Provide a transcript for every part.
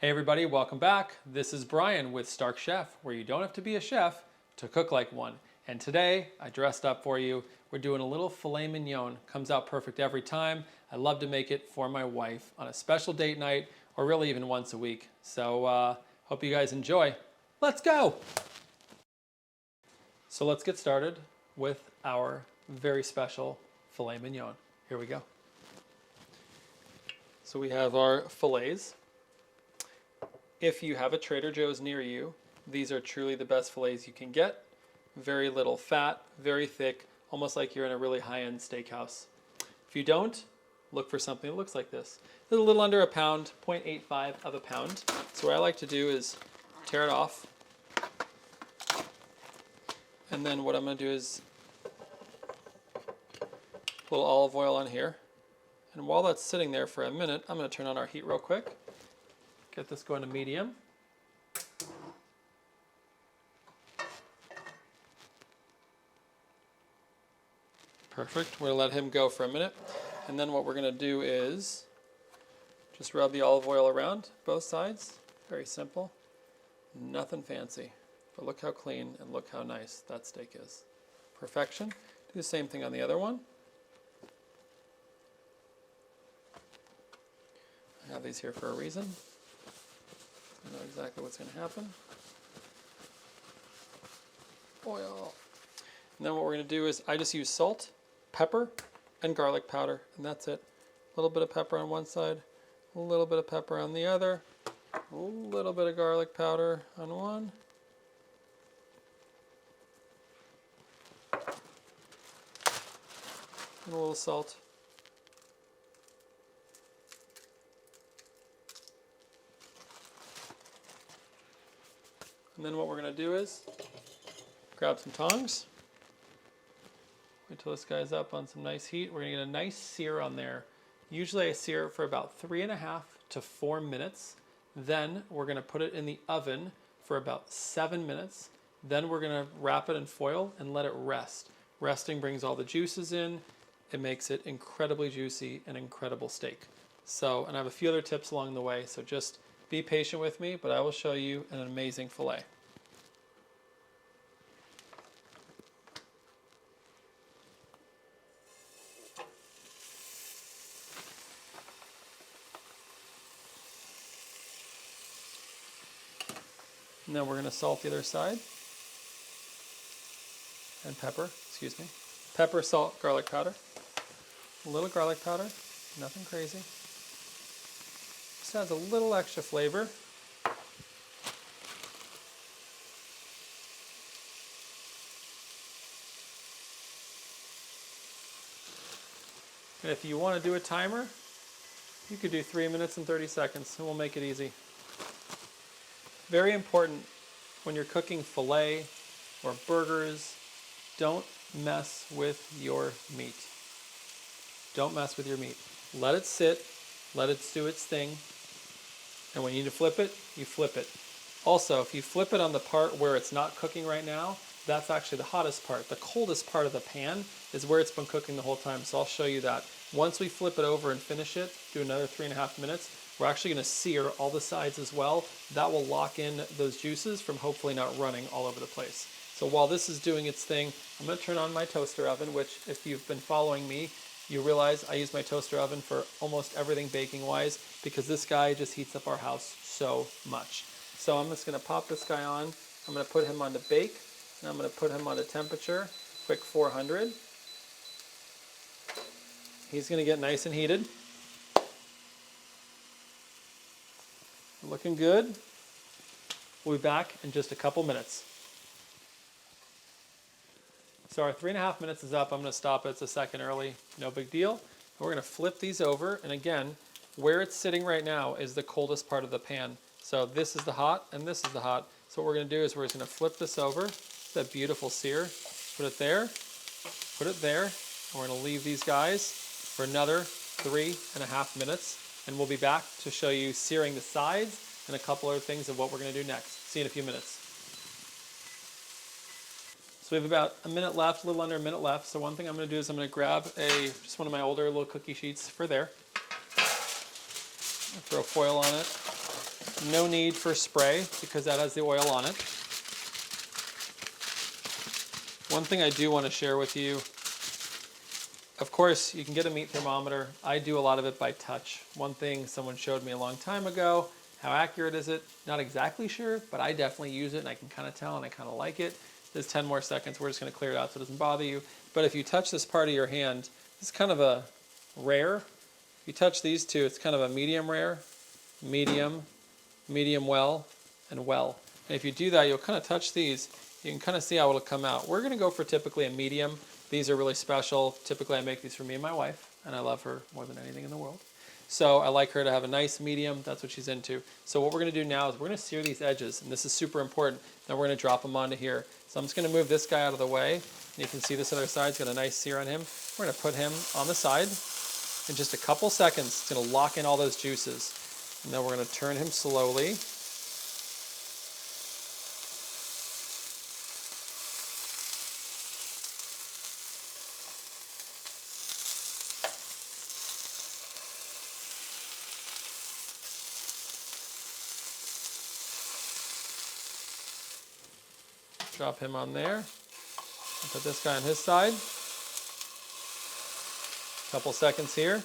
Hey everybody, welcome back. This is Brian with Stark Chef, where you don't have to be a chef to cook like one. And today, I dressed up for you. We're doing a little filet mignon. Comes out perfect every time. I love to make it for my wife on a special date night, or really even once a week. So hope you guys enjoy. Let's go! So let's get started with our very special filet mignon. Here we go. So we have our fillets. If you have a Trader Joe's near you, these are truly the best fillets you can get. Very little fat, very thick, almost like you're in a really high-end steakhouse. If you don't, look for something that looks like this. This is a little under a pound, 0.85 of a pound. So what I like to do is tear it off. And then what I'm going to do is a little olive oil on here. And while that's sitting there for a minute, I'm going to turn on our heat real quick. Get this going to medium. Perfect. We're going to let him go for a minute. And then what we're going to do is just rub the olive oil around both sides. Very simple. Nothing fancy. But look how clean and look how nice that steak is. Perfection. Do the same thing on the other one. I have these here for a reason. I know exactly what's going to happen. Oil. And then what we're going to do is I just use salt, pepper, and garlic powder, and that's it. A little bit of pepper on one side, a little bit of pepper on the other, a little bit of garlic powder on one, and a little salt. And then what we're going to do is grab some tongs. Wait till this guy's up on some nice heat. We're going to get a nice sear on there. Usually I sear it for about 3.5 to 4 minutes. Then we're going to put it in the oven for about 7 minutes. Then we're going to wrap it in foil and let it rest. Resting brings all the juices in. It makes it incredibly juicy and incredible steak. So, and I have a few other tips along the way, so just be patient with me, but I will show you an amazing filet. And then we're going to salt the other side. And pepper, excuse me. Pepper, salt, garlic powder. A little garlic powder, nothing crazy. Just adds a little extra flavor. And if you want to do a timer, you could do 3 minutes and 30 seconds, and we'll make it easy. Very important when you're cooking filet or burgers, don't mess with your meat. Don't mess with your meat. Let it sit, let it do its thing, and when you need to flip it, you flip it. Also, if you flip it on the part where it's not cooking right now, that's actually the hottest part. The coldest part of the pan is where it's been cooking the whole time, so I'll show you that. Once we flip it over and finish it, do another 3.5 minutes, we're actually going to sear all the sides as well. That will lock in those juices from hopefully not running all over the place. So while this is doing its thing, I'm going to turn on my toaster oven, which if you've been following me, you realize I use my toaster oven for almost everything baking-wise because this guy just heats up our house so much. So I'm just going to pop this guy on. I'm going to put him on to bake, and I'm going to put him on to temperature, quick 400. He's going to get nice and heated. Looking good. We'll be back in just a couple minutes. So our 3.5 minutes is up. I'm going to stop it. It's a second early. No big deal. We're going to flip these over. And again, where it's sitting right now is the coldest part of the pan. So this is the hot and this is the hot. So what we're going to do is we're just going to flip this over. That beautiful sear. Put it there. Put it there. And we're going to leave these guys for another 3.5 minutes. And we'll be back to show you searing the sides and a couple other things of what we're going to do next. See you in a few minutes. So we have about a minute left, a little under a minute left. So one thing I'm going to do is I'm going to grab just one of my older little cookie sheets for there. Throw foil on it. No need for spray because that has the oil on it. One thing I do want to share with you, of course, you can get a meat thermometer. I do a lot of it by touch. One thing someone showed me a long time ago, how accurate is it? Not exactly sure, but I definitely use it and I can kind of tell and I kind of like it. There's 10 more seconds. We're just going to clear it out so it doesn't bother you. But if you touch this part of your hand, this is kind of a rare. If you touch these two, it's kind of a medium rare, medium, medium well, and well. And if you do that, you'll kind of touch these. You can kind of see how it'll come out. We're going to go for typically a medium. These are really special. Typically I make these for me and my wife, and I love her more than anything in the world. So I like her to have a nice medium. That's what she's into. So what we're going to do now is we're going to sear these edges, and this is super important. Then we're going to drop them onto here. So I'm just going to move this guy out of the way. And you can see this other side's got a nice sear on him. We're going to put him on the side. In just a couple seconds, it's going to lock in all those juices. And then we're going to turn him slowly. Drop him on there. Put this guy on his side. Couple seconds here.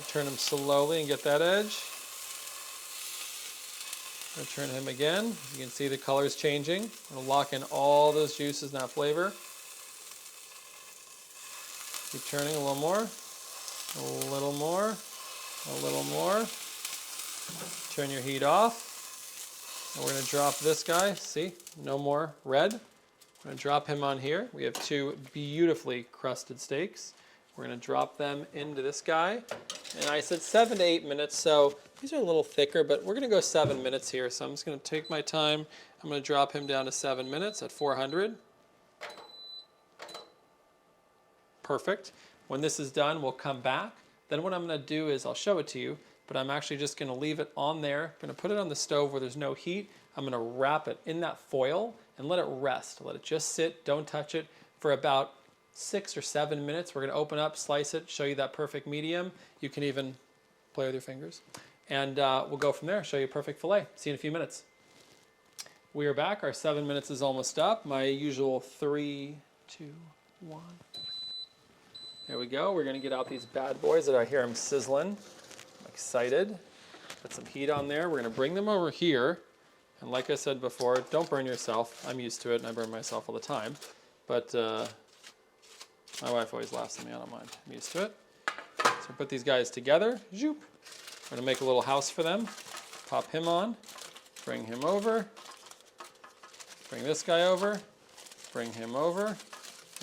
Turn him slowly and get that edge. Turn him again. You can see the color's changing. We'll lock in all those juices and that flavor. Keep turning a little more. A little more. A little more. Turn your heat off. And we're going to drop this guy. See? No more red. We're going to drop him on here. We have two beautifully crusted steaks. We're going to drop them into this guy. And I said 7 to 8 minutes, so these are a little thicker, but we're going to go 7 minutes here. So I'm just going to take my time. I'm going to drop him down to 7 minutes at 400. Perfect. When this is done, we'll come back. Then what I'm going to do is I'll show it to you, but I'm actually just going to leave it on there. I'm going to put it on the stove where there's no heat. I'm going to wrap it in that foil and let it rest. Let it just sit, don't touch it, for about 6 or 7 minutes. We're going to open up, slice it, show you that perfect medium. You can even play with your fingers. And we'll go from there, show you a perfect filet. See you in a few minutes. We are back. Our 7 minutes is almost up. My usual 3, 2, 1. There we go. We're going to get out these bad boys that I hear them sizzling. I'm excited. Put some heat on there. We're going to bring them over here. And like I said before, don't burn yourself. I'm used to it, and I burn myself all the time. But my wife always laughs at me. I don't mind. I'm used to it. So put these guys together. Zoop. We're going to make a little house for them. Pop him on. Bring him over. Bring this guy over. Bring him over.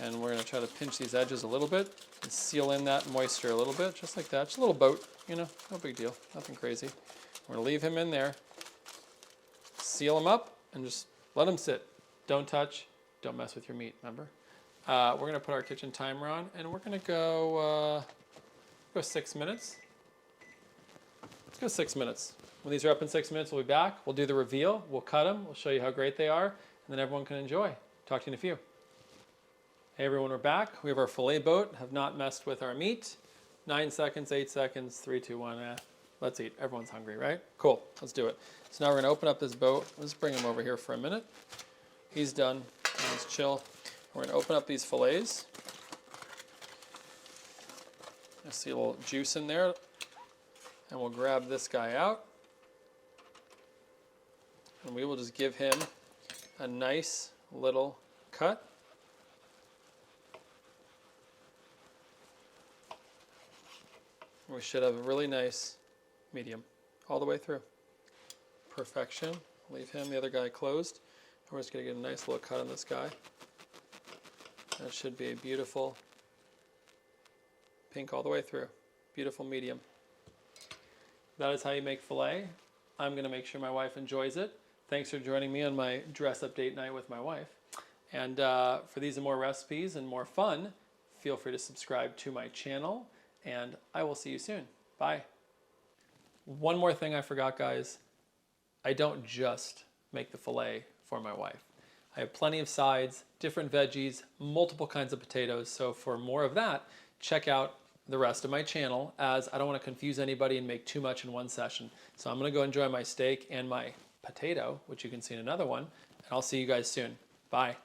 And we're going to try to pinch these edges a little bit and seal in that moisture a little bit, just like that. Just a little boat, you know, no big deal, nothing crazy. We're going to leave him in there. Seal him up and just let him sit. Don't touch. Don't mess with your meat, remember? We're going to put our kitchen timer on, and we're going to go 6 minutes. Let's go 6 minutes. When these are up in 6 minutes, we'll be back. We'll do the reveal. We'll cut them. We'll show you how great they are, and then everyone can enjoy. Talk to you in a few. Hey everyone, we're back. We have our filet boat. Have not messed with our meat. 9 seconds, 8 seconds, 3, 2, 1. Let's eat. Everyone's hungry, right? Cool. Let's do it. So now we're going to open up this boat. Let's bring him over here for a minute. He's done. Let's chill. We're going to open up these fillets. I see a little juice in there. And we'll grab this guy out. And we will just give him a nice little cut. We should have a really nice medium all the way through. Perfection. Leave him, the other guy closed. We're just going to get a nice little cut on this guy. That should be a beautiful pink all the way through. Beautiful medium. That is how you make filet. I'm going to make sure my wife enjoys it. Thanks for joining me on my dress-up date night with my wife. And for these and more recipes and more fun, feel free to subscribe to my channel. And I will see you soon. Bye. One more thing I forgot, guys. I don't just make the filet for my wife. I have plenty of sides, different veggies, multiple kinds of potatoes. So for more of that, check out the rest of my channel, as I don't want to confuse anybody and make too much in one session. So I'm going to go enjoy my steak and my potato, which you can see in another one, and I'll see you guys soon. Bye.